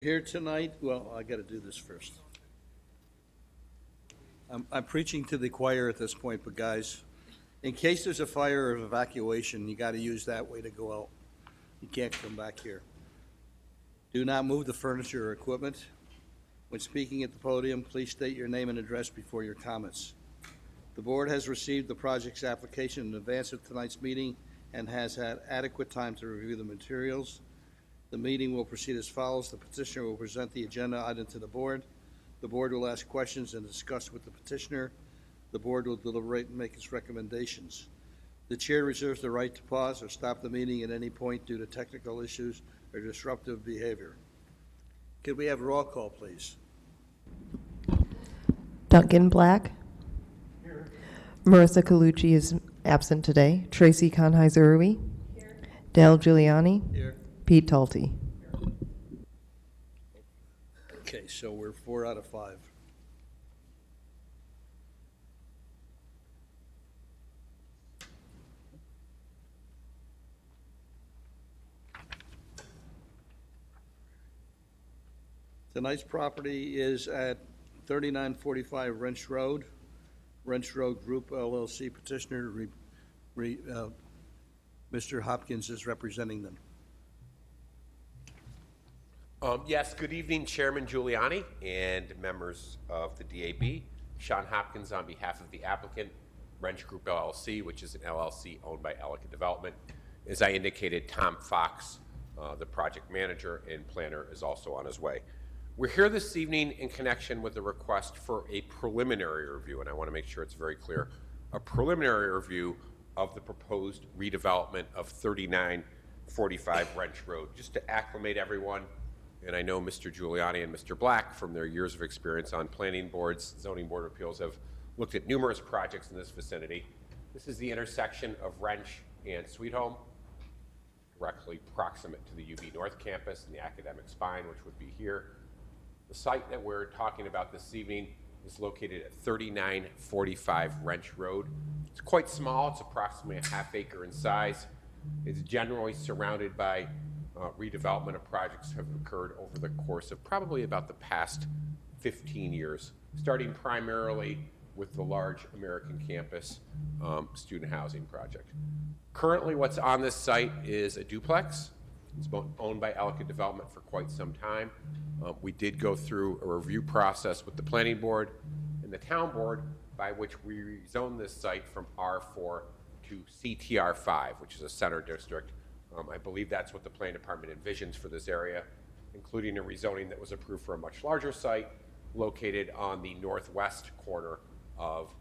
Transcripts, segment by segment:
Here tonight, well, I got to do this first. I'm preaching to the choir at this point, but guys, in case there's a fire or evacuation, you got to use that way to go out. You can't come back here. Do not move the furniture or equipment. When speaking at the podium, please state your name and address before your comments. The board has received the project's application in advance of tonight's meeting and has had adequate time to review the materials. The meeting will proceed as follows. The petitioner will present the agenda item to the board. The board will ask questions and discuss with the petitioner. The board will deliberate and make its recommendations. The chair reserves the right to pause or stop the meeting at any point due to technical issues or disruptive behavior. Could we have roll call, please? Duncan Black. Here. Marissa Colucci is absent today. Tracy Konheiser-Ruhe. Here. Dale Giuliani. Here. Pete Talty. Okay, so we're 4 out of 5. Tonight's property is at 3945 Wrench Road. Wrench Road Group LLC petitioner, Mr. Hopkins is representing them. Yes, good evening, Chairman Giuliani and members of the DAB. Sean Hopkins on behalf of the applicant, Wrench Group LLC, which is an LLC owned by Ellicott Development. As I indicated, Tom Fox, the project manager and planner, is also on his way. We're here this evening in connection with the request for a preliminary review, and I want to make sure it's very clear, a preliminary review of the proposed redevelopment of 3945 Wrench Road, just to acclimate everyone. And I know Mr. Giuliani and Mr. Black, from their years of experience on planning boards, zoning board of appeals, have looked at numerous projects in this vicinity. This is the intersection of Wrench and Sweet Home, directly proximate to the UB North campus and the academic spine, which would be here. The site that we're talking about this evening is located at 3945 Wrench Road. It's quite small. It's approximately a half acre in size. It's generally surrounded by redevelopment of projects have occurred over the course of probably about the past 15 years, starting primarily with the large American campus student housing project. Currently, what's on this site is a duplex. It's been owned by Ellicott Development for quite some time. We did go through a review process with the planning board and the town board by which we rezoned this site from R4 to CTR5, which is a center district. I believe that's what the planning department envisions for this area, including a rezoning that was approved for a much larger site located on the northwest corner of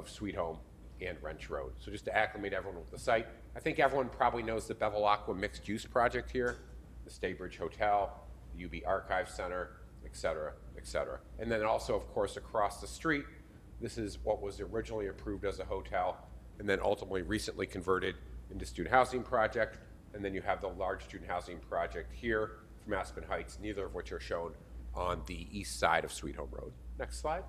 Sweet Home and Wrench Road. So just to acclimate everyone with the site, I think everyone probably knows the Bevel Aqua mixed use project here, the Staybridge Hotel, the UB Archive Center, et cetera, et cetera. And then also, of course, across the street, this is what was originally approved as a hotel and then ultimately recently converted into student housing project. And then you have the large student housing project here from Aspen Heights, neither of which are shown on the east side of Sweet Home Road. Next slide.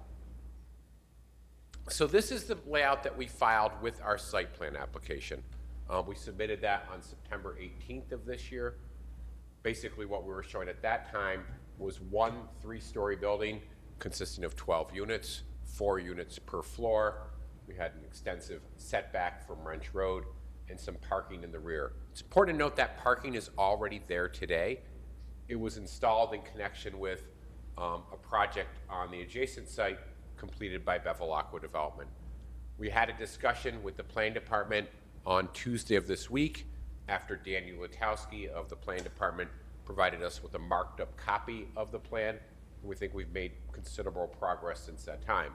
So this is the layout that we filed with our site plan application. We submitted that on September 18th of this year. Basically what we were showing at that time was one 3-story building consisting of 12 units, 4 units per floor. We had an extensive setback from Wrench Road and some parking in the rear. It's important to note that parking is already there today. It was installed in connection with a project on the adjacent site completed by Bevel Aqua Development. We had a discussion with the planning department on Tuesday of this week after Daniel Lutowski of the planning department provided us with a marked up copy of the plan. We think we've made considerable progress since that time.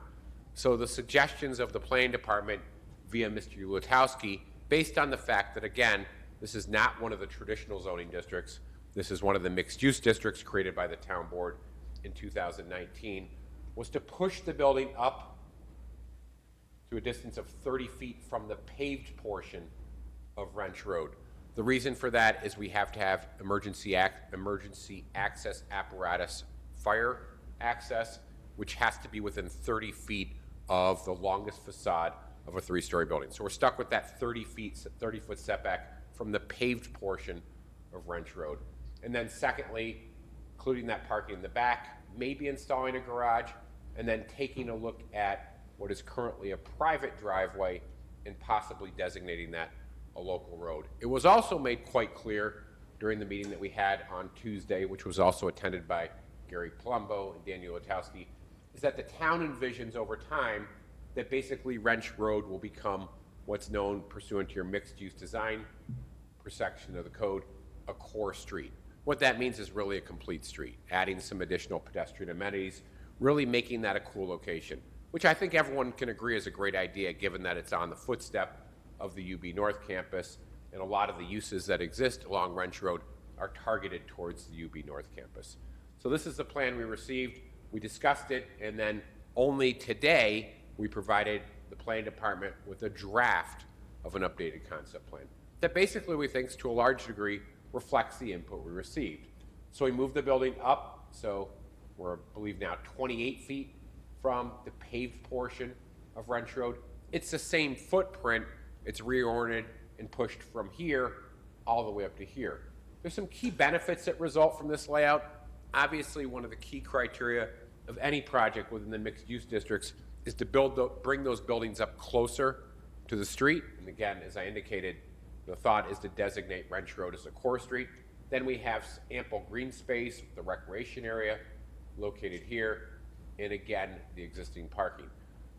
So the suggestions of the planning department via Mr. Lutowski, based on the fact that, again, this is not one of the traditional zoning districts, this is one of the mixed use districts created by the town board in 2019, was to push the building up to a distance of 30 feet from the paved portion of Wrench Road. The reason for that is we have to have emergency access apparatus fire access, which has to be within 30 feet of the longest facade of a 3-story building. So we're stuck with that 30-foot setback from the paved portion of Wrench Road. And then secondly, including that parking in the back, maybe installing a garage, and then taking a look at what is currently a private driveway and possibly designating that a local road. It was also made quite clear during the meeting that we had on Tuesday, which was also attended by Gary Palumbo and Daniel Latowski, is that the town envisions over time that basically Wrench Road will become what's known, pursuant to your mixed-use design per section of the code, a core street. What that means is really a complete street, adding some additional pedestrian amenities, really making that a cool location, which I think everyone can agree is a great idea given that it's on the footstep of the UB North campus, and a lot of the uses that exist along Wrench Road are targeted towards the UB North campus. So this is the plan we received. We discussed it, and then only today we provided the planning department with a draft of an updated concept plan that basically we think to a large degree reflects the input we received. So we moved the building up, so we're, I believe now 28 feet from the paved portion of Wrench Road. It's the same footprint. It's reoriented and pushed from here all the way up to here. There's some key benefits that result from this layout. Obviously, one of the key criteria of any project within the mixed-use districts is to bring those buildings up closer to the street. And again, as I indicated, the thought is to designate Wrench Road as a core street. Then we have ample green space, the recreation area located here, and again, the existing parking.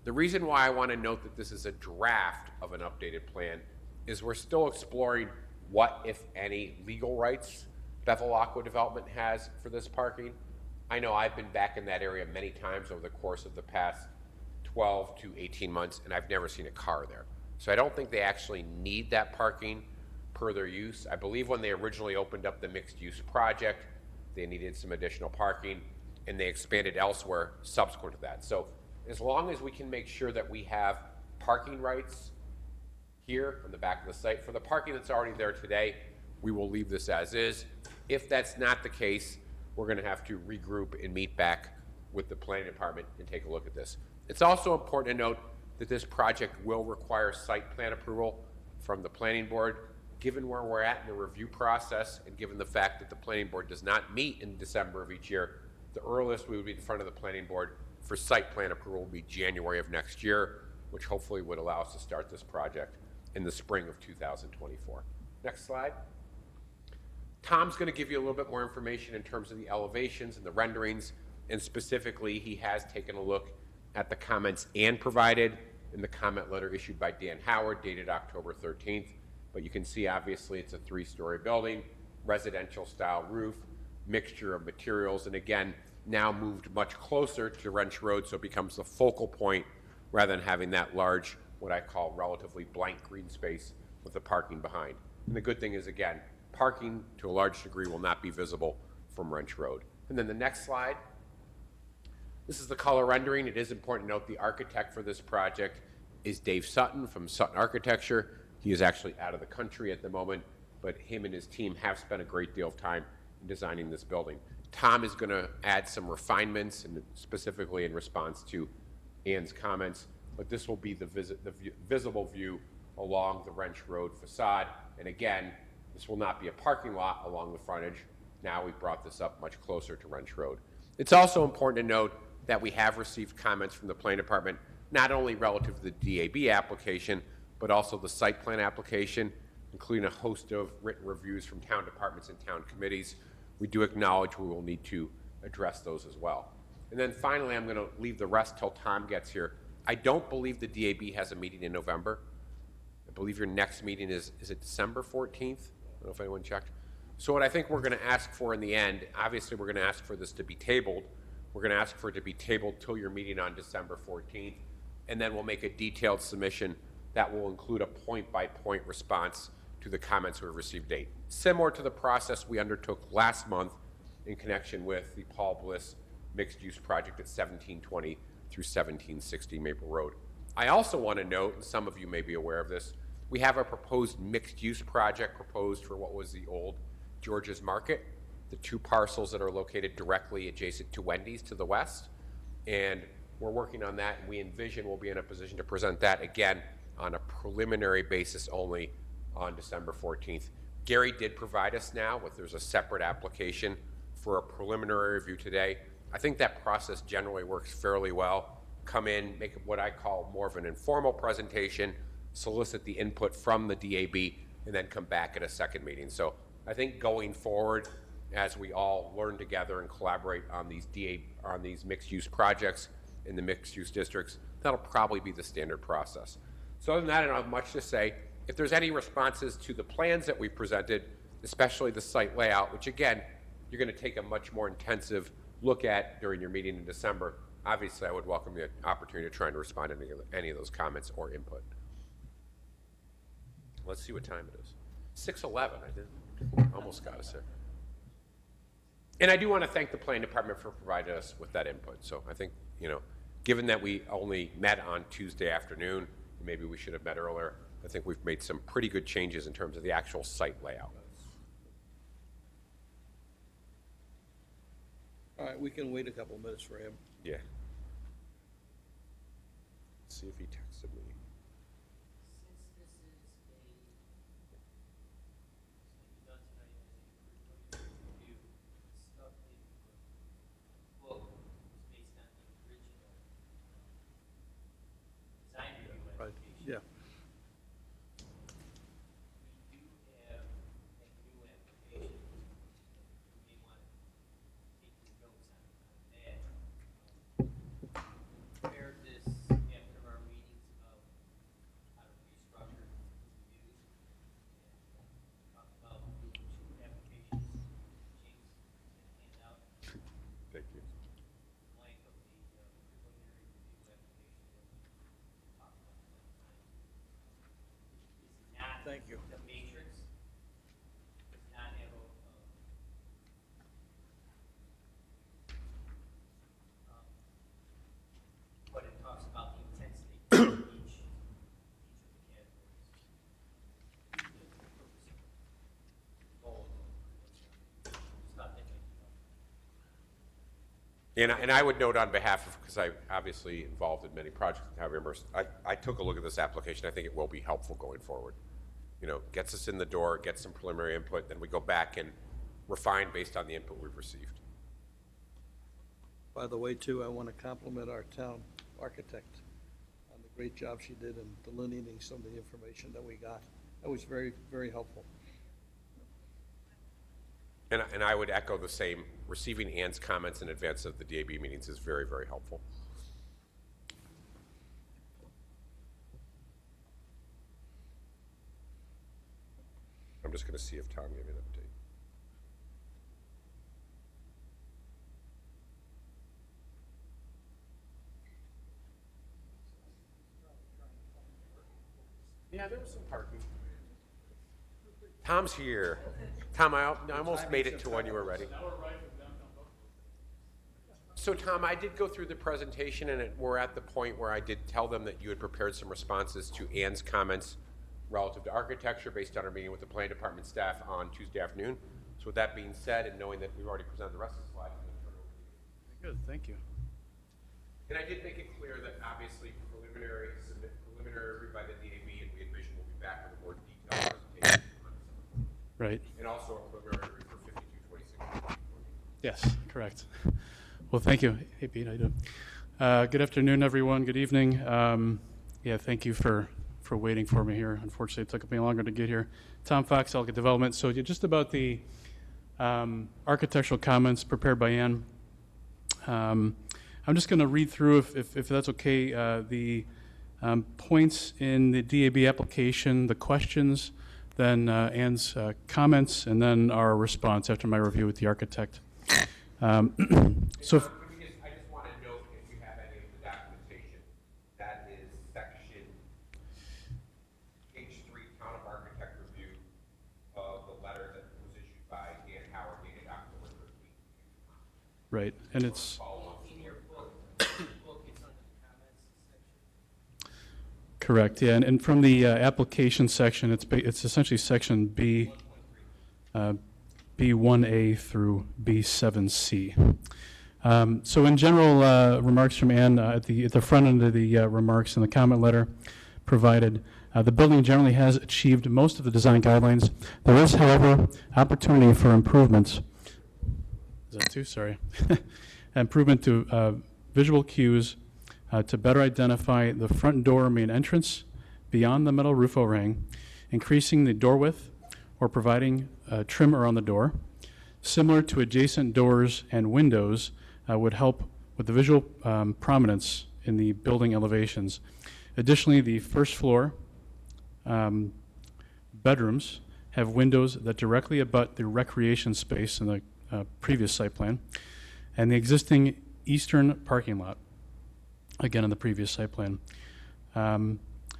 The reason why I want to note that this is a draft of an updated plan is we're still exploring what, if any, legal rights Bethel Aqua Development has for this parking. I know I've been back in that area many times over the course of the past 12 to 18 months, and I've never seen a car there. So I don't think they actually need that parking per their use. I believe when they originally opened up the mixed-use project, they needed some additional parking, and they expanded elsewhere subsequent to that. So as long as we can make sure that we have parking rights here on the back of the site, for the parking that's already there today, we will leave this as is. If that's not the case, we're going to have to regroup and meet back with the planning department and take a look at this. It's also important to note that this project will require site plan approval from the planning board. Given where we're at in the review process, and given the fact that the planning board does not meet in December of each year, the earliest we would be in front of the planning board for site plan approval will be January of next year, which hopefully would allow us to start this project in the spring of 2024. Next slide. Tom's going to give you a little bit more information in terms of the elevations and the renderings, and specifically he has taken a look at the comments and provided in the comment letter issued by Dan Howard dated October 13th. But you can see obviously it's a 3-story building, residential style roof, mixture of materials, and again, now moved much closer to Wrench Road, so it becomes the focal point rather than having that large, what I call relatively blank green space with the parking behind. And the good thing is, again, parking to a large degree will not be visible from Wrench Road. And then the next slide. This is the color rendering. It is important to note the architect for this project is Dave Sutton from Sutton Architecture. He is actually out of the country at the moment, but him and his team have spent a great deal of time in designing this building. Tom is going to add some refinements, and specifically in response to Ann's comments, but this will be the visible view along the Wrench Road facade. And again, this will not be a parking lot along the frontage. Now we've brought this up much closer to Wrench Road. It's also important to note that we have received comments from the planning department, not only relative to the DAB application, but also the site plan application, including a host of written reviews from town departments and town committees. We do acknowledge we will need to address those as well. And then finally, I'm going to leave the rest till Tom gets here. I don't believe the DAB has a meeting in November. I believe your next meeting is it December 14th? I don't know if anyone checked. So what I think we're going to ask for in the end, obviously we're going to ask for this to be tabled. We're going to ask for it to be tabled till your meeting on December 14th, and then we'll make a detailed submission that will include a point-by-point response to the comments we received date. Similar to the process we undertook last month in connection with the Paul Bliss mixed-use project at 1720 through 1760 Maple Road. I also want to note, and some of you may be aware of this, we have a proposed mixed-use project proposed for what was the old George's Market, the 2 parcels that are located directly adjacent to Wendy's to the west. And we're working on that, and we envision we'll be in a position to present that again on a preliminary basis only on December 14th. Gary did provide us now with, there's a separate application for a preliminary review today. I think that process generally works fairly well. Come in, make what I call more of an informal presentation, solicit the input from the DAB, and then come back at a second meeting. So I think going forward, as we all learn together and collaborate on these mixed-use projects in the mixed-use districts, that'll probably be the standard process. So other than that, I don't have much to say. If there's any responses to the plans that we presented, especially the site layout, which again, you're going to take a much more intensive look at during your meeting in December, obviously I would welcome the opportunity to try and respond to any of those comments or input. Let's see what time it is. 6:11, almost got us there. And I do want to thank the planning department for providing us with that input. So I think, given that we only met on Tuesday afternoon, maybe we should have met earlier, I think we've made some pretty good changes in terms of the actual site layout. All right, we can wait a couple minutes for him. Yeah. Let's see if he texted me. Right, yeah. Thank you. Thank you. The matrix does not have but it talks about the intensity of each of the categories. Goal. Stop thinking. And I would note on behalf of, because I'm obviously involved in many projects in Amherst, I took a look at this application. I think it will be helpful going forward. Gets us in the door, gets some preliminary input, then we go back and refine based on the input we've received. By the way, too, I want to compliment our town architect on the great job she did in delineating some of the information that we got. That was very, very helpful. And I would echo the same. Receiving Ann's comments in advance of the DAB meetings is very, very helpful. I'm just going to see if Tom gave me an update. Yeah, there was some parking. Tom's here. Tom, I almost made it to when you were ready. So Tom, I did go through the presentation, and we're at the point where I did tell them that you had prepared some responses to Ann's comments relative to architecture based on our meeting with the planning department staff on Tuesday afternoon. So with that being said, and knowing that we've already presented the rest of the slides, I'm going to turn it over to you. Good, thank you. And I did make it clear that obviously preliminary review by the DAB, and we envision we'll be back with a more detailed presentation on December. Right. And also a preliminary review for 5226. Yes, correct. Well, thank you. Hey, Pete, how you doing? Good afternoon, everyone. Good evening. Yeah, thank you for waiting for me here. Unfortunately, it took me longer to get here. Tom Fox, Ellicott Development. So just about the architectural comments prepared by Ann. I'm just going to read through, if that's okay, the points in the DAB application, the questions, then Ann's comments, and then our response after my review with the architect. So, I just want to note, if you have any of the documentation, that is section page 3, Town of Architect review of the letter that was issued by Dan Howard dated October 13th. right, and it's In your book, it's under the comments section. correct, yeah, and from the application section, it's essentially section B, B1A through B7C. So in general, remarks from Ann at the front end of the remarks in the comment letter provided, the building generally has achieved most of the design guidelines. There is, however, opportunity for improvements. Is is that two? Sorry. Improvement to visual cues to better identify the front door main entrance beyond the metal roof overhang, increasing the door width or providing trim around the door. Similar to adjacent doors and windows would help with the visual prominence in the building elevations. Additionally, the first floor bedrooms have windows that directly abut the recreation space in the previous site plan, and the existing eastern parking lot, again in the previous site plan.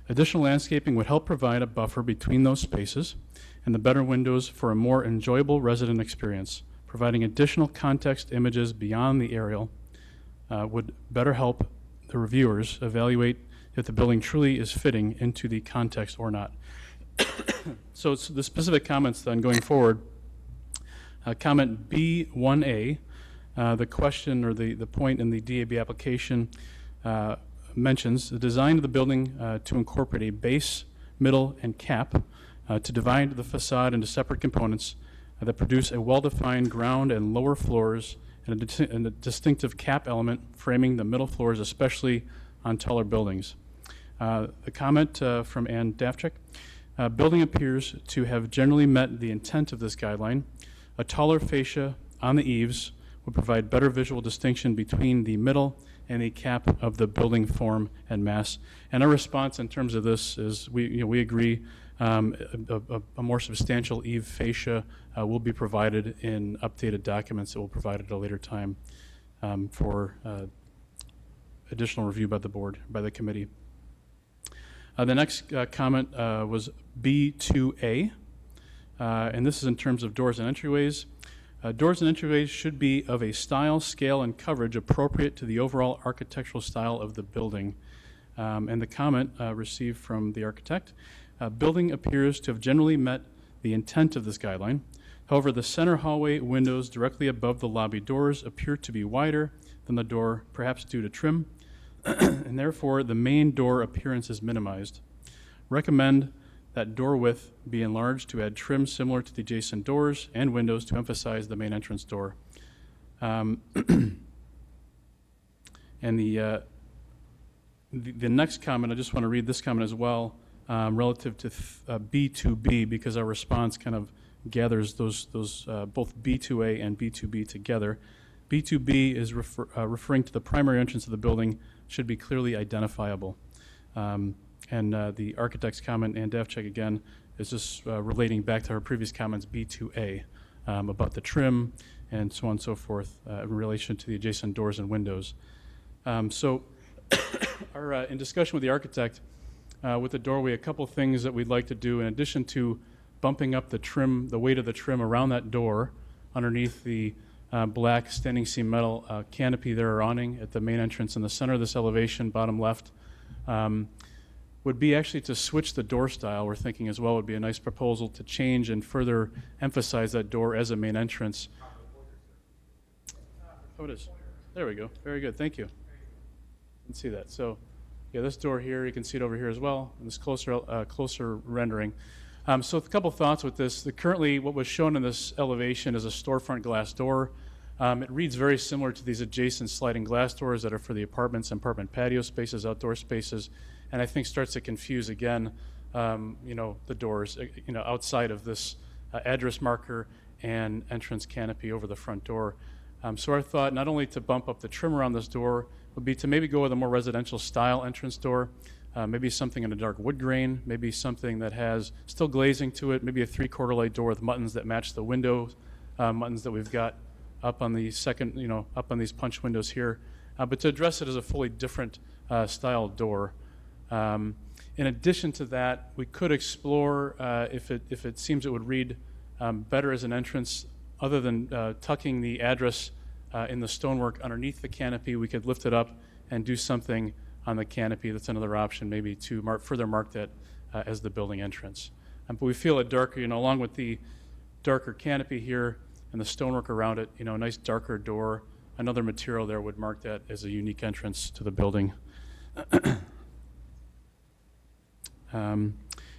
Additional landscaping would help provide a buffer between those spaces and the better windows for a more enjoyable resident experience. Providing additional context images beyond the aerial would better help the reviewers evaluate if the building truly is fitting into the context or not. So it's the specific comments then going forward. Comment B1A, the question or the point in the DAB application mentions the design of the building to incorporate a base, middle, and cap to divide the facade into separate components that produce a well-defined ground and lower floors and a distinctive cap element framing the middle floors, especially on taller buildings. The comment from Ann Dafchik, building appears to have generally met the intent of this guideline. A taller fascia on the eaves would provide better visual distinction between the middle and the cap of the building form and mass. And our response in terms of this is we agree a more substantial eave fascia will be provided in updated documents that we'll provide at a later time for additional review by the board, by the committee. The next comment was B2A, and this is in terms of doors and entryways. Doors and entryways should be of a style, scale, and coverage appropriate to the overall architectural style of the building. And the comment received from the architect, building appears to have generally met the intent of this guideline. However, the center hallway windows directly above the lobby doors appear to be wider than the door, perhaps due to trim, and therefore the main door appearance is minimized. Recommend that door width be enlarged to add trim similar to the adjacent doors and windows to emphasize the main entrance door. And the next comment, I just want to read this comment as well, relative to B2B, because our response kind of gathers those both B2A and B2B together. B2B is referring to the primary entrance of the building should be clearly identifiable. And the architect's comment, and Davchek again, is just relating back to her previous comments, B2A, about the trim and so on and so forth in relation to the adjacent doors and windows. So in discussion with the architect, with the doorway, a couple things that we'd like to do in addition to bumping up the trim, the weight of the trim around that door underneath the black standing seam metal canopy there or awning at the main entrance in the center of this elevation, bottom left, would be actually to switch the door style. We're thinking as well would be a nice proposal to change and further emphasize that door as a main entrance. Oh, it is. There we go. Very good. Thank you. You can see that. So, yeah, this door here, you can see it over here as well, in this closer rendering. So a couple thoughts with this. Currently, what was shown in this elevation is a storefront glass door. It reads very similar to these adjacent sliding glass doors that are for the apartments and apartment patio spaces, outdoor spaces, and I think starts to confuse again, the doors, outside of this address marker and entrance canopy over the front door. So our thought, not only to bump up the trim around this door, would be to maybe go with a more residential style entrance door, maybe something in a dark wood grain, maybe something that has still glazing to it, maybe a 3/4 light door with muttons that match the windows, muttons that we've got up on the second, up on these punch windows here, but to address it as a fully different style door. In addition to that, we could explore if it seems it would read better as an entrance, other than tucking the address in the stonework underneath the canopy, we could lift it up and do something on the canopy. That's another option, maybe to further mark that as the building entrance. But we feel a darker, along with the darker canopy here and the stonework around it, a nice darker door, another material there would mark that as a unique entrance to the building. And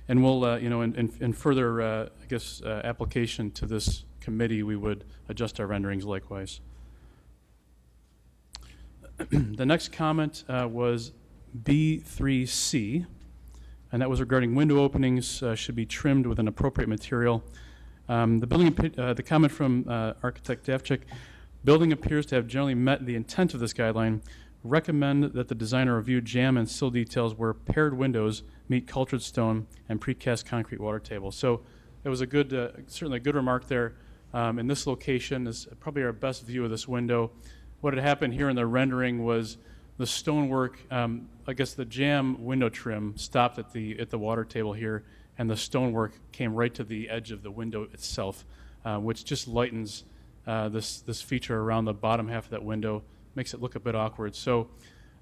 we'll, in further, application to this committee, we would adjust our renderings likewise. The next comment was B3C, and that was regarding window openings should be trimmed with an appropriate material. The comment from Architect Davchik, building appears to have generally met the intent of this guideline. Recommend that the designer review jam and sill details where paired windows meet cultured stone and precast concrete water table. So it was a good, certainly a good remark there. In this location is probably our best view of this window. What had happened here in the rendering was the stonework, I guess the jam window trim stopped at the water table here, and the stonework came right to the edge of the window itself, which just lightens this feature around the bottom half of that window, makes it look a bit awkward. So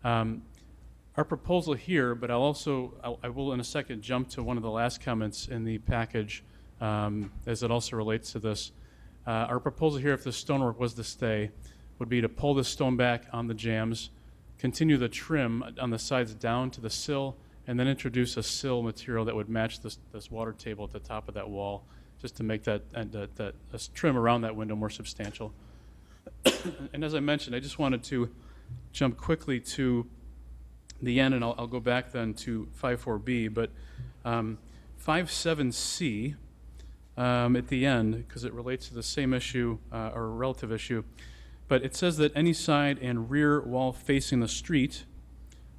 our proposal here, but I will in a second jump to one of the last comments in the package as it also relates to this. Our proposal here, if the stonework was to stay, would be to pull the stone back on the jams, continue the trim on the sides down to the sill, and then introduce a sill material that would match this water table at the top of that wall, just to make that trim around that window more substantial. And as I mentioned, I just wanted to jump quickly to the end, and I'll go back then to 5.4b, but 5.7c at the end, because it relates to the same issue or relative issue, but it says that any side and rear wall facing the street,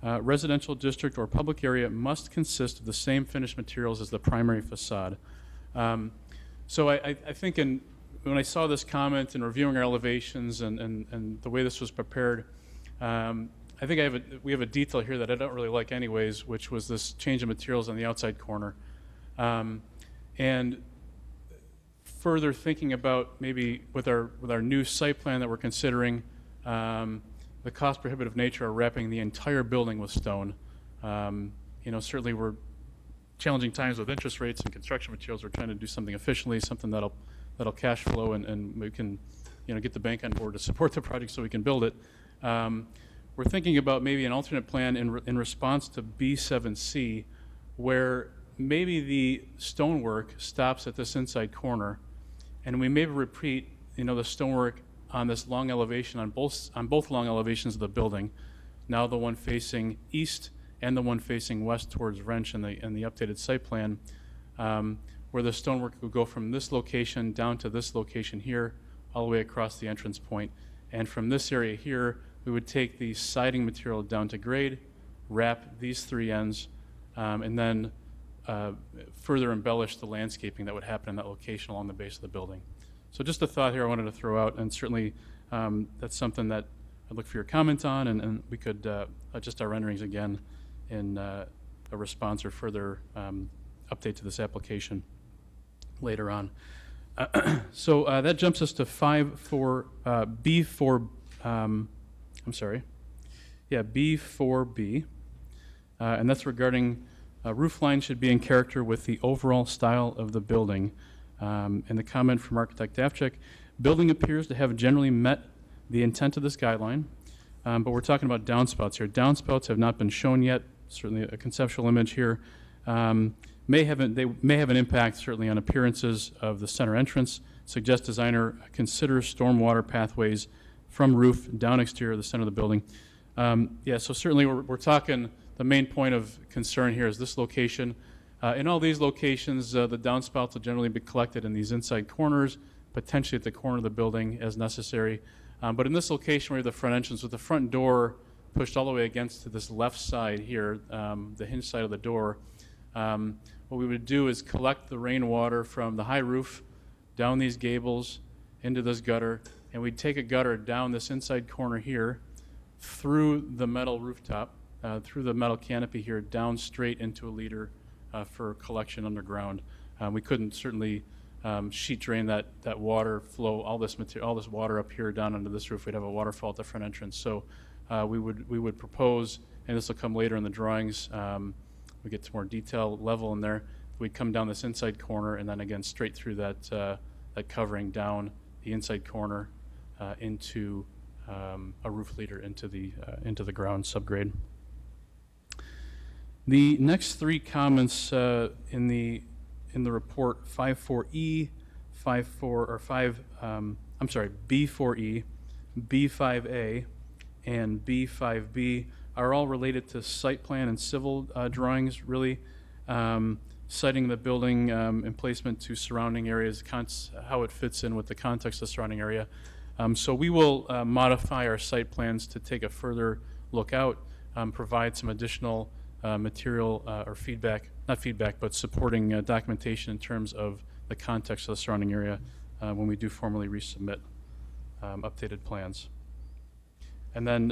residential district, or public area must consist of the same finished materials as the primary facade. So I think when I saw this comment and reviewing our elevations and the way this was prepared, I think we have a detail here that I don't really like anyways, which was this change of materials on the outside corner. And further thinking about maybe with our new site plan that we're considering, the cost prohibitive nature of wrapping the entire building with stone. Certainly we're challenging times with interest rates and construction materials. We're trying to do something efficiently, something that'll cash flow and we can get the bank on board to support the project so we can build it. We're thinking about maybe an alternate plan in response to B7C, where maybe the stonework stops at this inside corner, and we maybe repeat the stonework on this long elevation on both long elevations of the building, now the one facing east and the one facing west towards Wrench in the updated site plan, where the stonework would go from this location down to this location here, all the way across the entrance point. And from this area here, we would take the siding material down to grade, wrap these three ends, and then further embellish the landscaping that would happen in that location along the base of the building. So just a thought here I wanted to throw out, and certainly that's something that I'd look for your comment on, and we could adjust our renderings again in a response or further update to this application later on. So that jumps us to B4B, and that's regarding roof line should be in character with the overall style of the building. And the comment from Architect Davchik, building appears to have generally met the intent of this guideline, but we're talking about downspouts here. Downspouts have not been shown yet, certainly a conceptual image here. They may have an impact certainly on appearances of the center entrance. Suggest designer consider stormwater pathways from roof down exterior of the center of the building. So certainly we're talking, the main point of concern here is this location. In all these locations, the downspouts will generally be collected in these inside corners, potentially at the corner of the building as necessary. But in this location where the front entrance with the front door pushed all the way against to this left side here, the hinge side of the door, what we would do is collect the rainwater from the high roof down these gables into this gutter, and we'd take a gutter down this inside corner here through the metal rooftop, through the metal canopy here, down straight into a leader for collection underground. We couldn't certainly sheet drain that water flow, all this water up here down under this roof. We'd have a waterfall at the front entrance. So we would propose, and this will come later in the drawings, we get to more detail level in there. We'd come down this inside corner and then again straight through that covering down the inside corner into a roof leader into the ground subgrade. The next three comments in the report, B4E, B4E, B5A, and B5B are all related to site plan and civil drawings, really, citing the building and placement to surrounding areas, how it fits in with the context of the surrounding area. So we will modify our site plans to take a further look out, provide some additional material or feedback, not feedback, but supporting documentation in terms of the context of the surrounding area when we do formally resubmit updated plans. And then,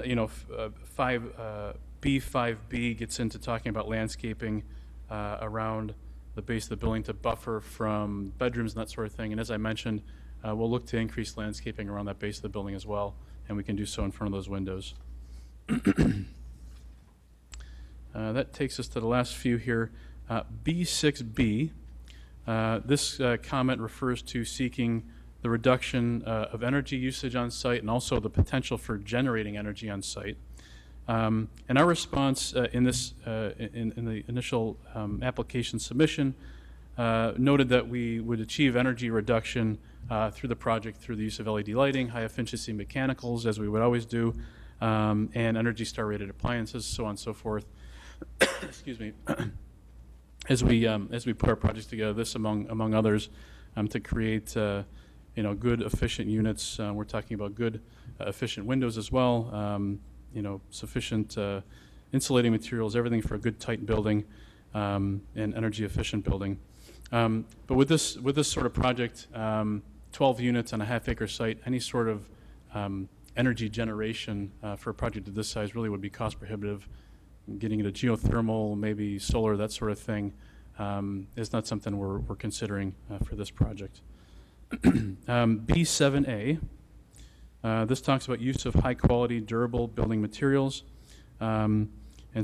B5B gets into talking about landscaping around the base of the building to buffer from bedrooms and that sort of thing. And as I mentioned, we'll look to increase landscaping around that base of the building as well, and we can do so in front of those windows. That takes us to the last few here. B6B, this comment refers to seeking the reduction of energy usage on site and also the potential for generating energy on site. And our response in the initial application submission noted that we would achieve energy reduction through the project through the use of LED lighting, high efficiency mechanicals, as we would always do, and Energy Star rated appliances, so on and so forth. Excuse me. As we put our projects together, this among others, to create good efficient units. We're talking about good efficient windows as well. Sufficient insulating materials, everything for a good tight building and energy efficient building. But with this sort of project, 12 units on a half-acre site, any sort of energy generation for a project of this size really would be cost prohibitive. Getting into geothermal, maybe solar, that sort of thing, is not something we're considering for this project. B7A, this talks about use of high-quality, durable building materials. And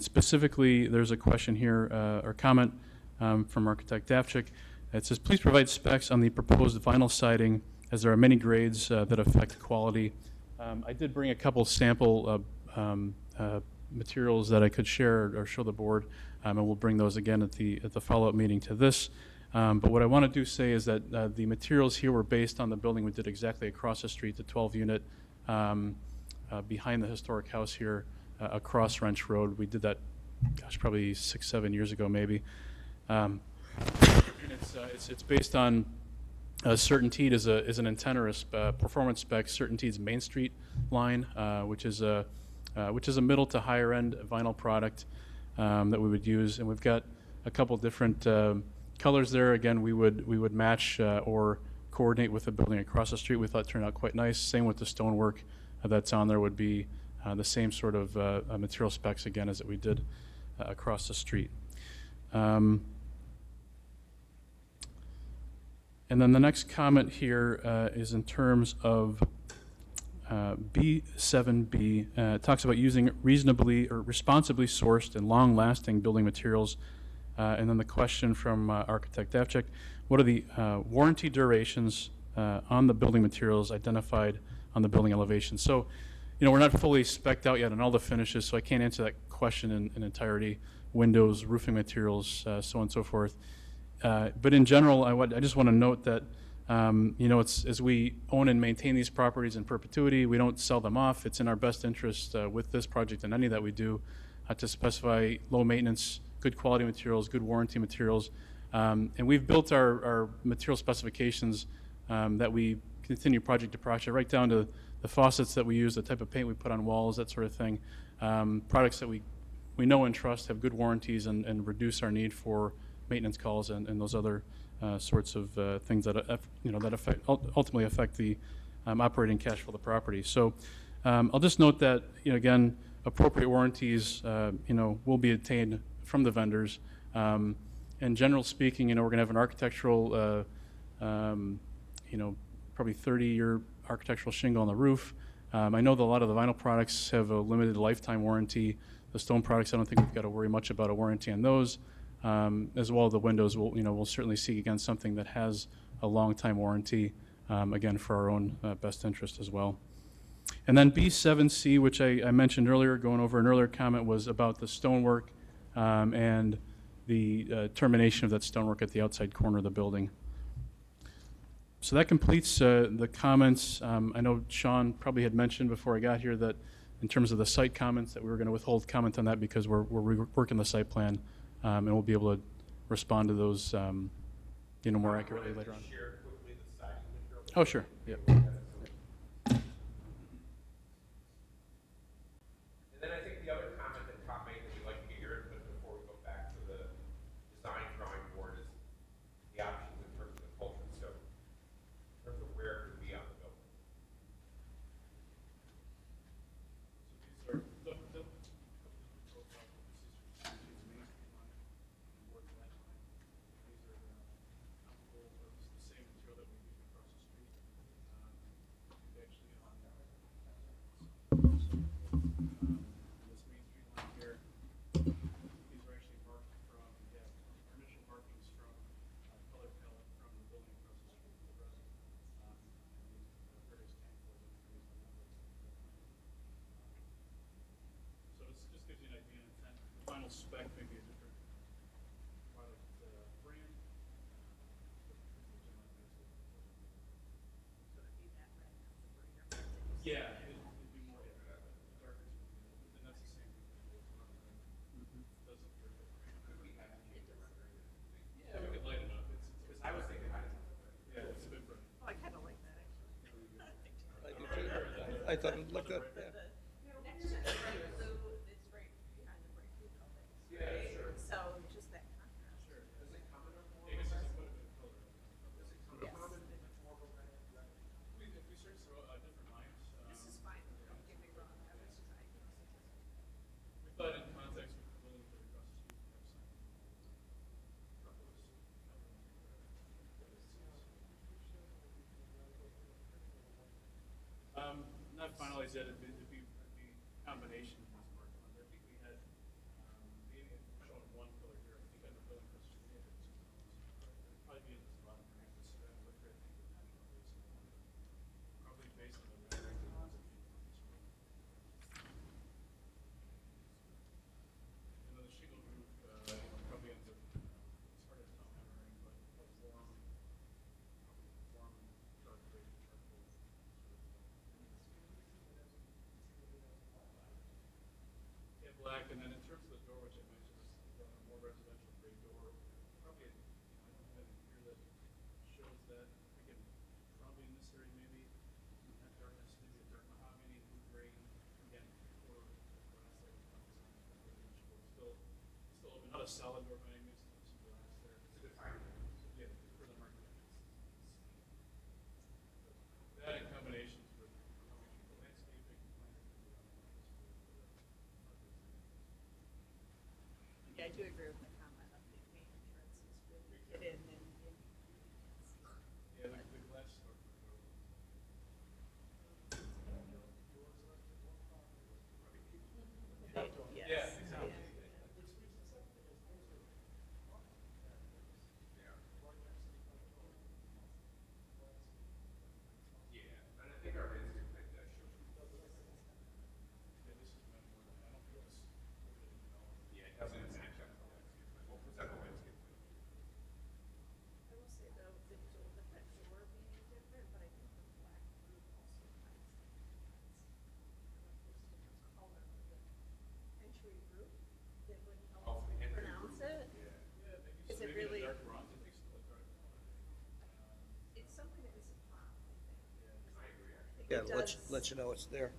specifically, there's a question here, or comment from Architect Dafchik. It says, please provide specs on the proposed vinyl siding, as there are many grades that affect quality. I did bring a couple sample materials that I could share or show the board, and we'll bring those again at the follow-up meeting to this. But what I want to say is that the materials here were based on the building we did exactly across the street, the 12-unit behind the historic house here across Wrench Road. We did that, gosh, probably 6-7 years ago maybe. And it's based on Certainteed is an antenna performance spec, Certainteed's Main Street line, which is a middle to higher end vinyl product that we would use, and we've got a couple different colors there. Again, we would match or coordinate with the building across the street. We thought it turned out quite nice. Same with the stonework that's on there would be the same sort of material specs again as that we did across the street. And then the next comment here is in terms of B7B. It talks about using reasonably or responsibly sourced and long-lasting building materials. And then the question from Architect Dafchik, what are the warranty durations on the building materials identified on the building elevation? So, we're not fully spec'd out yet on all the finishes, so I can't answer that question in entirety. Windows, roofing materials, so on and so forth. But in general, I just want to note that, it's as we own and maintain these properties in perpetuity, we don't sell them off. It's in our best interest with this project and any that we do to specify low maintenance, good quality materials, good warranty materials. And we've built our material specifications that we continue project to project, right down to the faucets that we use, the type of paint we put on walls, that sort of thing. Products that we know and trust, have good warranties, and reduce our need for maintenance calls and those other sorts of things that that ultimately affect the operating cash flow of the property. So I'll just note that again, appropriate warranties will be obtained from the vendors. And general speaking, we're going to have an architectural, probably 30-year architectural shingle on the roof. I know that a lot of the vinyl products have a limited lifetime warranty. The stone products, I don't think we've got to worry much about a warranty on those. As well as the windows, we'll certainly seek against something that has a long time warranty, again, for our own best interest as well. And then B7C, which I mentioned earlier, going over an earlier comment, was about the stonework and the termination of that stonework at the outside corner of the building. So that completes the comments. I know Sean probably had mentioned before I got here that in terms of the site comments, that we were going to withhold comment on that because we're working the site plan, and we'll be able to respond to those, more accurately later on. Share quickly the siding material. Oh, sure, yeah. And then I think the other comment that Tom made that we'd like to get your input before we go back to the design drawing board is the options in terms of the culture scope, in terms of where it could be on the building. So this just gives you an idea of intent. The final spec may be a different product brand. Yeah, it'd be more darker, and that's the same. Doesn't appear different. Could we have it change the rendering? Yeah, we could light it up. It's I was thinking, yeah, it's a bit bright. Oh, I kind of like that, actually. I do too. I thought it looked good, yeah. Next to the bright blue, it's right behind the bright blue buildings, right? sure. So just that contrast. Does it come in a more? Yeah, I guess it's quite a bit of color. Does it come in a more of a red? If we search through different lines. This is fine, don't get me wrong, I was just, I know. We thought in context with the building that across the street, we have some. Not finalized yet, it'd be combination of these parking lots. I think we had, maybe showing one pillar here, I think on the building across the street, we had two pillars. It'd probably be at this bottom here, this look great, I think the national base. Probably based on the rendering. And then the shingle roof, probably ends up, it's hard to tell memory, but warm, dark gray, charcoal. Yeah, black, and then in terms of the door, which I mentioned, is a more residential gray door. Probably, I don't have anything here that shows that. Again, probably in this area, maybe, that darkness, maybe a dark mahogany, blue gray, again, for glass there, it's not designed. Still open, not a solid door by any means, some glass there. It's a good time. Yeah, for the market. That in combinations with landscaping, Yeah, I do agree with the comment of the main entrance is really hidden and. yeah, the glass door. Yes. Yeah, and I think our landscape plan does show. Yeah, it doesn't match up to the landscape plan. We'll present the landscape plan. I will say though, the door, with that door being different, but I think the black roof also adds. Color of the entry roof that would Oh, help for the entry pronounce roof. it. Yeah, Is it really? Dark bronze, I think still a dark. It's something that isn't pop, I think. I agree, actually. Yeah, It does. let you know it's there.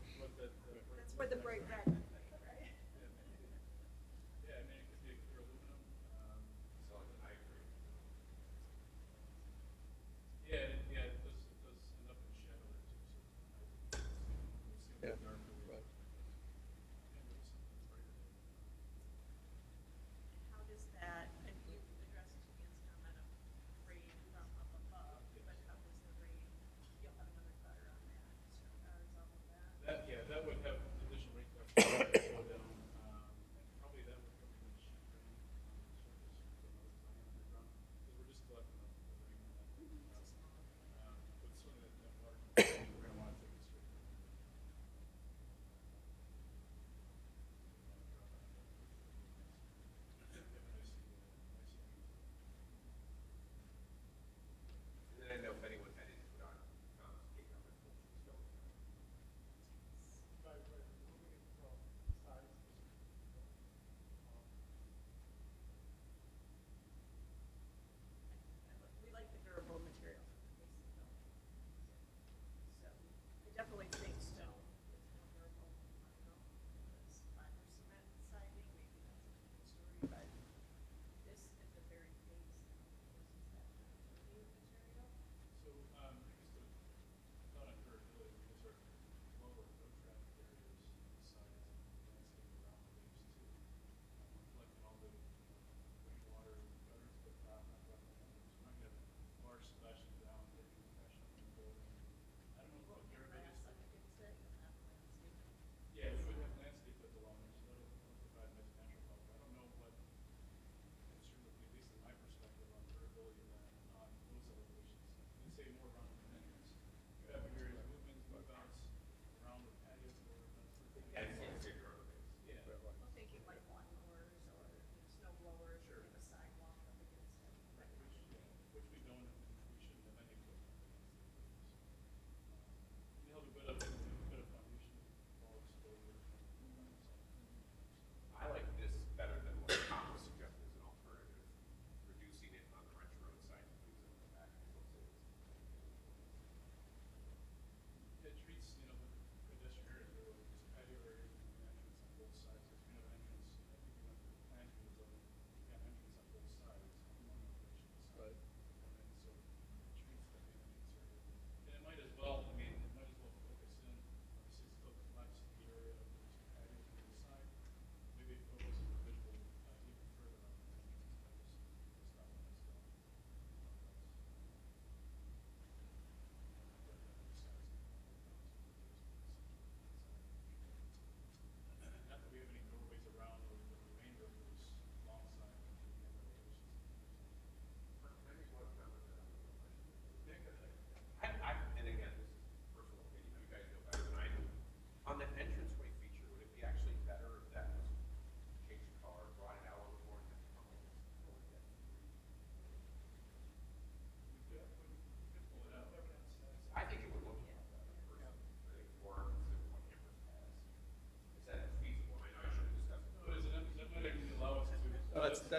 That's where the bright red, right? Yeah, I mean, it could be a clear aluminum. So I agree. Yeah, it does end up in shadow there too, so. Yeah, Dark. right. How does that, and you addressed Ian's comment of rain from up above, but how does the rain, you'll have another gutter on that, or is all of that? That would have additional rate coverage.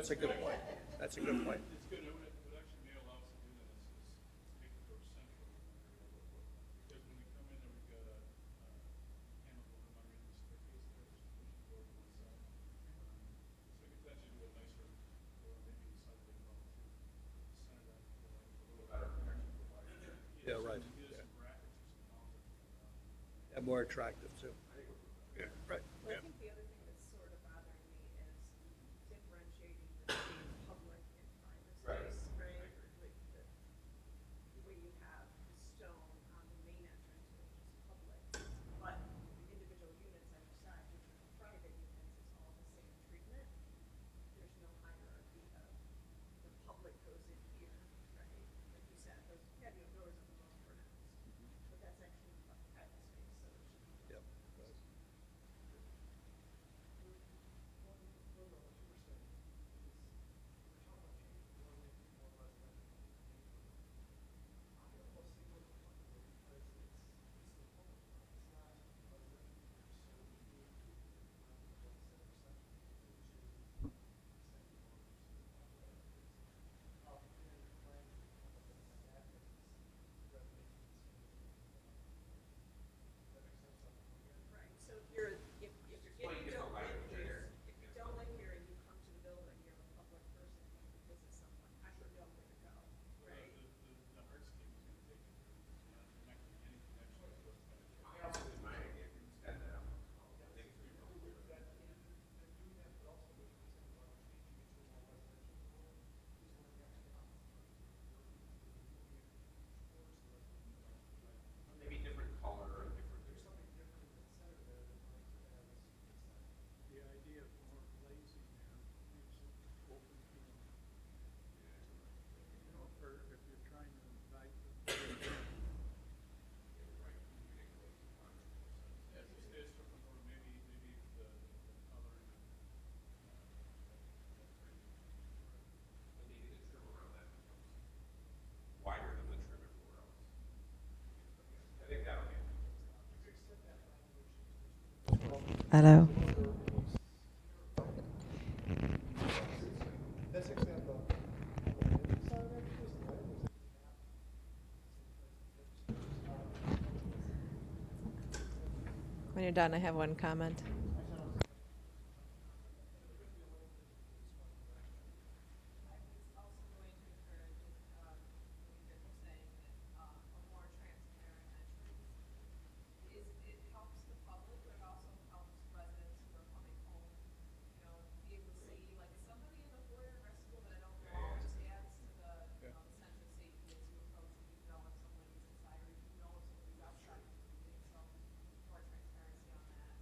That's a good point. That's a good point. It's good, it would actually may allow us to do that is make the door central. Because when we come in there, we've got a mechanical room underneath the staircase there, which is pushing door to one side. So we could actually do a nicer door, maybe inside the level too. Center that for like a little better protection for light. Yeah, right. Either some brackets or some mounted. And more attractive too. Yeah, right. Well, I think the other thing that's sort of bothering me is differentiating between public and private space, right? Like the way you have the stone on the main entrance, which is public, but the individual units on your side, which are the private units, is all the same treatment. There's no hierarchy of the public goes in here, right? Like you said, those patio doors are the most pronounced, but that's actually a private space, so it should be. Yep. Right, so if you're getting don't live here, if you don't live here and you come to the building, you're a public person, you can visit someone, I should know where to go, right? The arts team is gonna take it, not connecting anything actually to what's gonna. Maybe different color or different. The idea of more glazing there makes it open feeling. You know, or if you're trying to invite the. As it stays from the door, maybe the color and. Maybe the trim around that becomes wider than the trim everywhere else. I think that'll be. Hello. When you're done, I have one comment. I was also going to encourage, what you guys were saying, that, a more transparent entrance it helps the public, but it also helps residents who are coming home, you know, be able to see, like, somebody in the foyer vestibule that I don't know, just adds to the, you know, the sense of safety as you approach, and you know if somebody's inside, or you know if somebody's outside, so more transparency on that.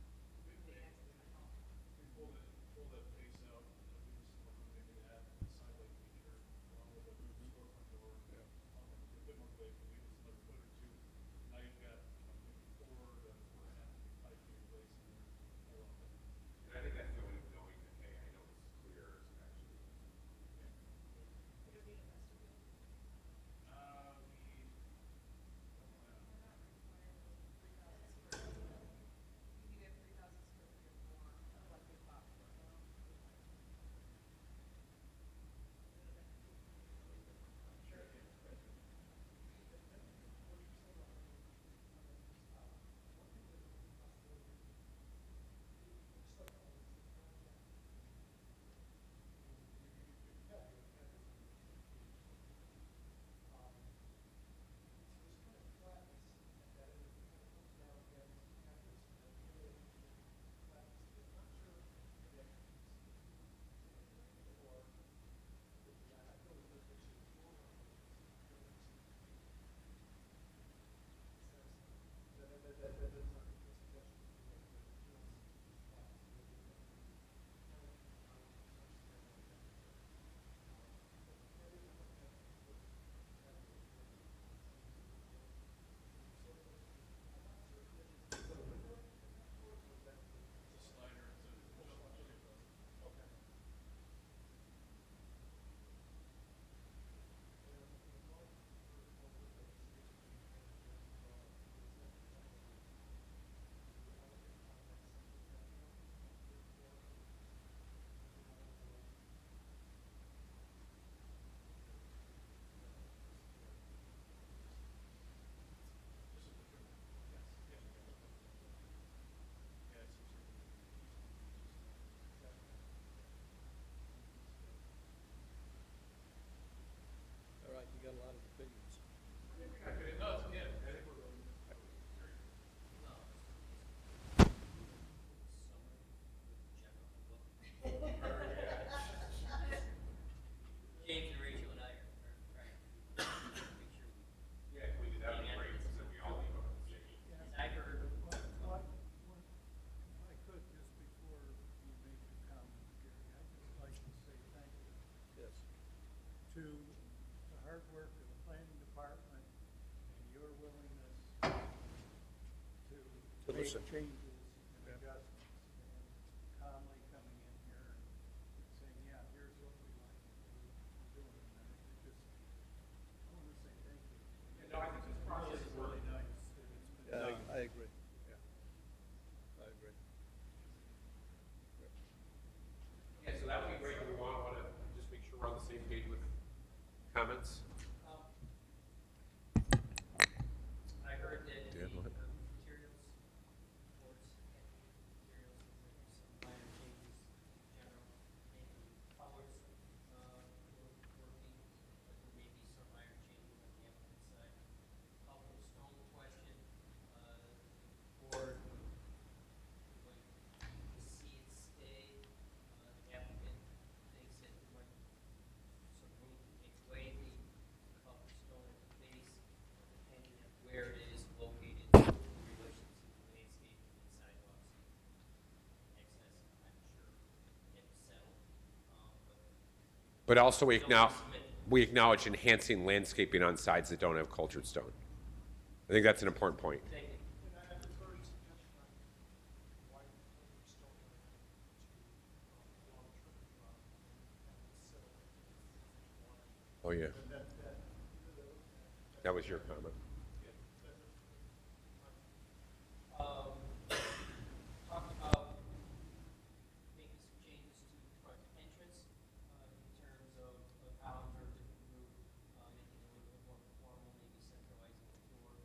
listen. changes and adjustments, and calmly coming in here and saying, yeah, here's what we like to do, doing. And it just, I want to say thank you. No, I think this process It's really nice that it's been Yeah, done. I agree. I agree. Yeah, so that would be great. We want to just make sure we're on the same page with comments. I heard that Yeah, the go ahead. materials, boards, and materials, there's some minor changes in general, maybe colors, were working, but there may be some minor changes on the applicant side. Couple stone question, board would like to see it stay, the applicant thinks that there might some room to take away the couple stone at the base, depending on where it is located in relation to the landscape and sidewalks. Access, I'm sure, it's settled, but But also we acknowledge enhancing landscaping on sides that don't have cultured stone. I think that's an important point. thank you. And I have a third suggestion on why we're still going to allow tripping and Oh, yeah. That was your comment. Talked about making some changes to the front entrance, in terms of columns or a different roof, making it a little bit more formal, maybe centralizing the door.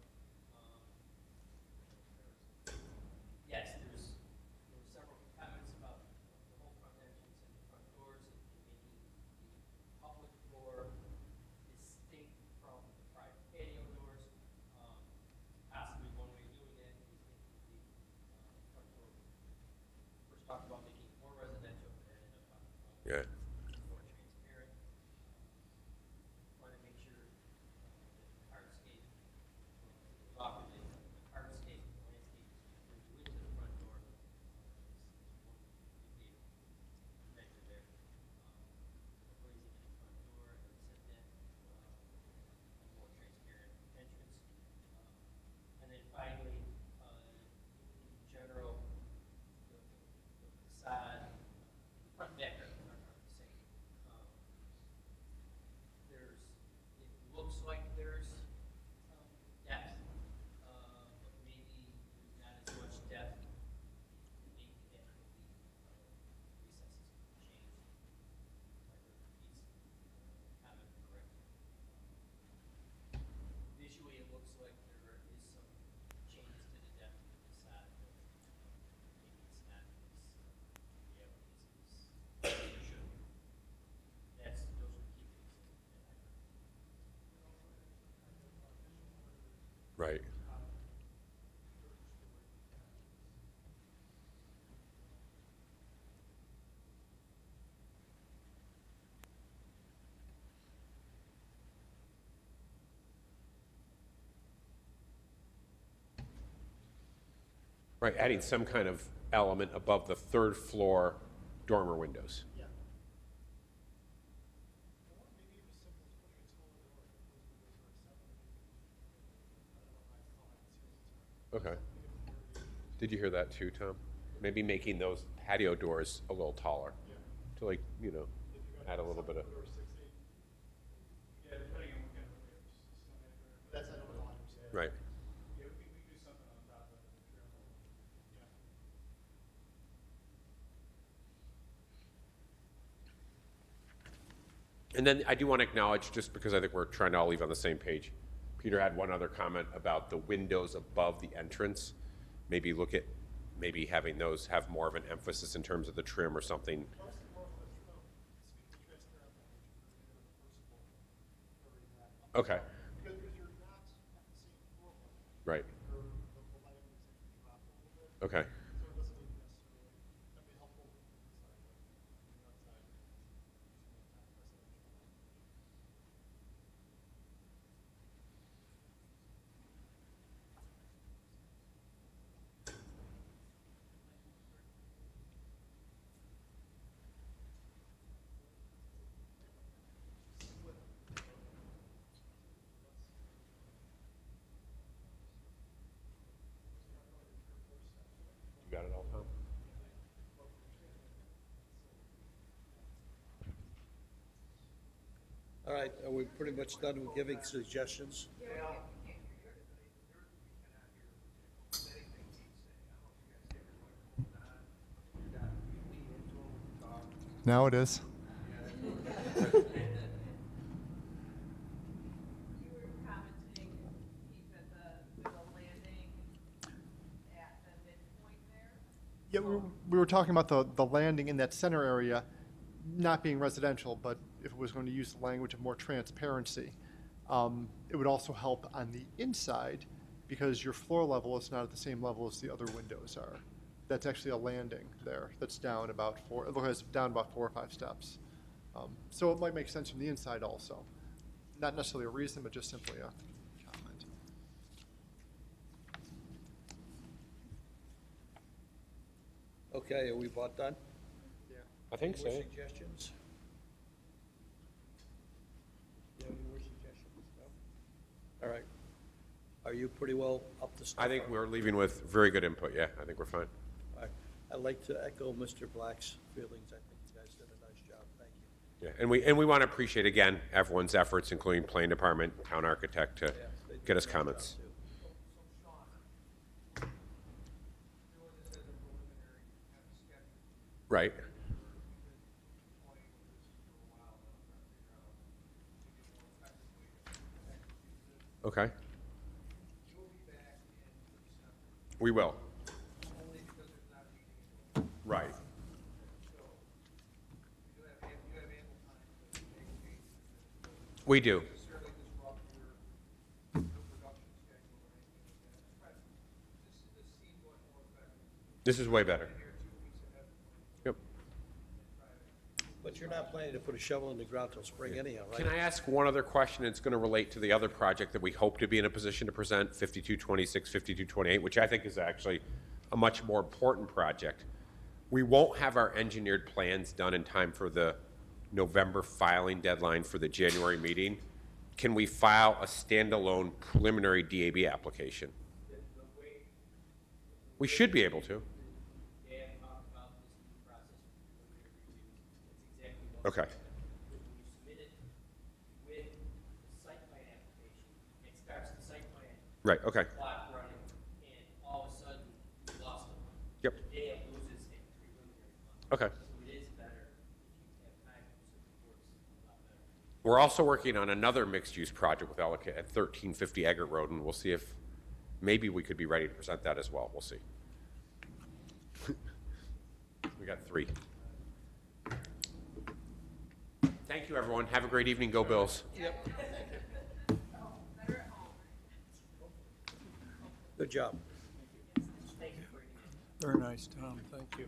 Yes, there were several comments about the whole front entrance and the front doors and making the public door distinct from the private patio doors. Possibly one way of doing that is making the front door, first talked about making it more residential, and then ended up talking about Yeah. more transparent. Want to make sure that the hardscape, often the hardscape, the landscape brings you into the front door. Is one would be a measure there. Glazing in the front door, as I said that, a more transparent entrance. And then finally, in general, the facade, front and back are the same. It looks like there's depth, but maybe there's not as much depth. Maybe the actual recesses can change. If I heard Pete's comment correctly. Visually, it looks like there is some changes to the depth of the facade, but maybe it's not as, reality is it should be. Those are key things that I heard. Right. Right, adding some kind of element above the third floor dormer windows. Okay. Did you hear that too, Tom? Maybe making those patio doors a little taller to, like, add a little bit of. Yeah, depending on what kind of layers. That's, I don't know. Right. Yeah, we can do something on top of the trim. Yeah. And then I do want to acknowledge, just because I think we're trying to all leave on the same page, Peter had one other comment about the windows above the entrance. Maybe look at having those have more of an emphasis in terms of the trim or something. Okay. Because you're not at the same floor level. Right. The lighting is actually dropped a little bit. Okay. So it doesn't even necessarily, that'd be helpful inside, but outside, right, are we pretty much done with giving suggestions? Now it is. You were commenting, Pete, that the landing at the midpoint there? Yeah, we were talking about the landing in that center area not being residential, but if it was going to use the language of more transparency, it would also help on the inside because your floor level is not at the same level as the other windows are. That's actually a landing there that's down about it looks like it's down about 4 or 5 steps. So it might make sense from the inside also. Not necessarily a reason, but just simply a comment. Okay, are we about done? I think so. More suggestions? You have any more suggestions? No? All right. Are you pretty well up to stuff? I think we're leaving with very good input, yeah. I think we're fine. All right. I'd like to echo Mr. Black's feelings. I think you guys did a nice job. Thank you. Yeah, and we want to appreciate, again, everyone's efforts, including planning department, town architect, to They did get us a nice job, comments. too. Doing this as a preliminary kind of sketch. Right. Toying with this for a while now, trying to figure out maybe a more effective way to execute this. Okay. You'll be back in December, We will. only because there's not a meeting in November. Right. So you have ample time to make changes that We do. don't necessarily disrupt your production schedule or anything like that. This seems much more effective. This is way better. Here 2 weeks ahead of time. Yep. But you're not planning to put a shovel in the ground till spring anyhow, right? Can I ask one other question? It's going to relate to the other project that we hope to be in a position to present, 5226, 5228, which I think is actually a much more important project. We won't have our engineered plans done in time for the November filing deadline for the January meeting. Can we file a standalone preliminary DAB application? We should be able to. They have talked about this new process for preliminary reviews. It's exactly what. Okay. When you submit it with the site plan application, it starts the site plan Right, okay. clock running, and all of a sudden, you lost it. Yep. The day it loses a preliminary fund. Okay. So it is better if you have time, so it works a lot better. We're also working on another mixed-use project with Ellicott at 1350 Eggert Road, and we'll see if maybe we could be ready to present that as well. We'll see. We got 3. Thank you, everyone. Have a great evening. Go Bills. Good job. Very nice, Tom, thank you.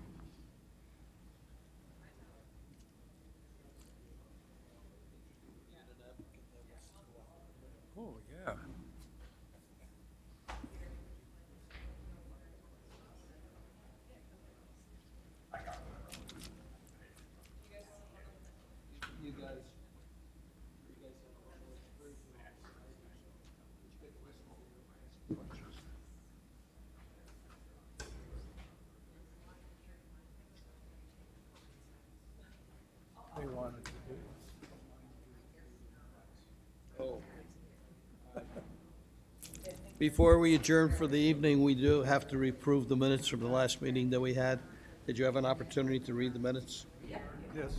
Oh, yeah. You guys. They wanted to do. Oh. Before we adjourn for the evening, we do have to reprove the minutes from the last meeting that we had. Did you have an opportunity to read the minutes? Yes.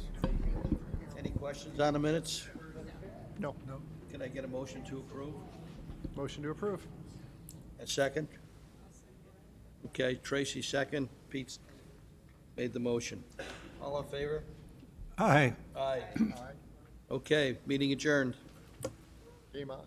Any questions on the minutes? No. Can I get a motion to approve? Motion to approve. A second? Okay, Tracy second, Pete's made the motion. All in favor? Aye. Aye. Okay, meeting adjourned. Game on.